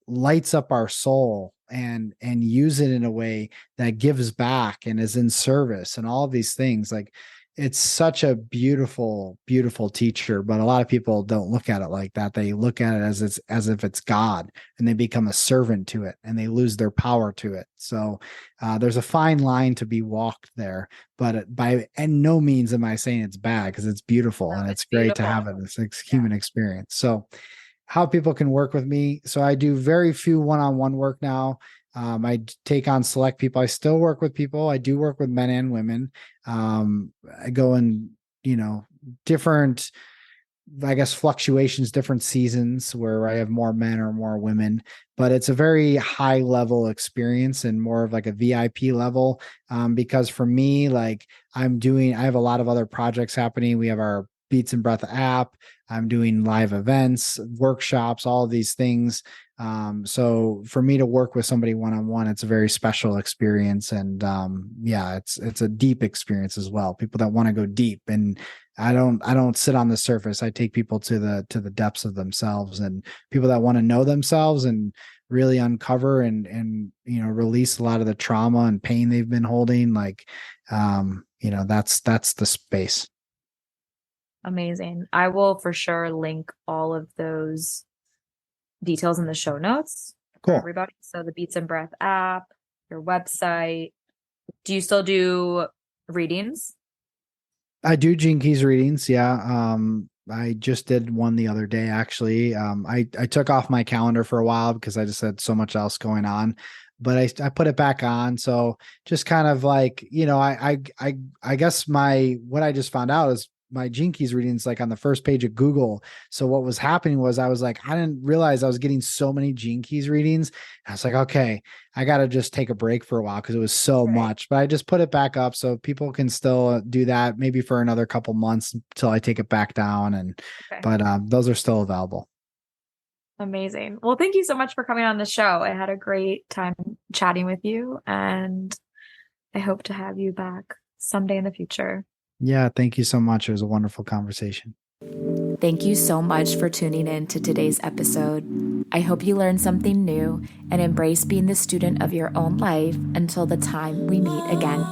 lights up our soul and use it in a way that gives back and is in service and all of these things. Like, it's such a beautiful, beautiful teacher, but a lot of people don't look at it like that. They look at it as if it's God, and they become a servant to it, and they lose their power to it. So there's a fine line to be walked there, but by no means am I saying it's bad, because it's beautiful, and it's great to have it as human experience. So how people can work with me. So I do very few one-on-one work now. I take on select people. I still work with people. I do work with men and women. I go in, different, I guess, fluctuations, different seasons where I have more men or more women, but it's a very high level experience and more of like a VIP level. Because for me, like I have a lot of other projects happening. We have our Beats and Breath app. I'm doing live events, workshops, all of these things. So for me to work with somebody one-on-one, it's a very special experience. And it's a deep experience as well. People that want to go deep, and I don't sit on the surface. I take people to the depths of themselves, and people that want to know themselves and really uncover and release a lot of the trauma and pain they've been holding. Like, that's the space. Amazing. I will for sure link all of those details in the show notes for everybody. So the Beats and Breath app, your website. Do you still do readings? I do Gene Keys readings. Yeah. I just did one the other day, actually. I took off my calendar for a while because I just had so much else going on, but I put it back on. So just kind of like, I guess what I just found out is my Gene Keys readings like on the first page of Google. So what was happening was I was like, I didn't realize I was getting so many Gene Keys readings. I was like, okay, I got to just take a break for a while because it was so much, but I just put it back up so people can still do that maybe for another couple months until I take it back down. But those are still available. Amazing. Well, thank you so much for coming on the show. I had a great time chatting with you, and I hope to have you back someday in the future. Yeah, thank you so much. It was a wonderful conversation. Thank you so much for tuning in to today's episode. I hope you learned something new and embrace being the student of your own life until the time we meet again.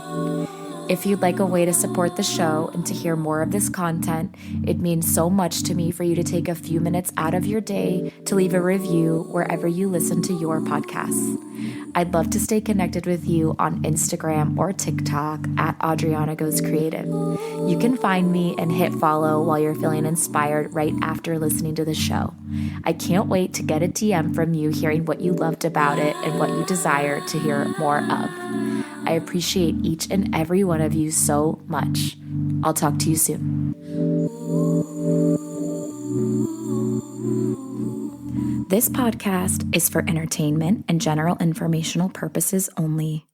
If you'd like a way to support the show and to hear more of this content, it means so much to me for you to take a few minutes out of your day to leave a review wherever you listen to your podcasts. I'd love to stay connected with you on Instagram or TikTok at Adriana Goes Creative. You can find me and hit follow while you're feeling inspired right after listening to the show. I can't wait to get a DM from you hearing what you loved about it and what you desire to hear more of. I appreciate each and every one of you so much. I'll talk to you soon. This podcast is for entertainment and general informational purposes only.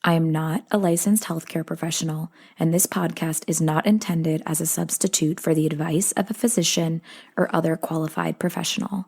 I am not a licensed healthcare professional, and this podcast is not intended as a substitute for the advice of a physician or other qualified professional.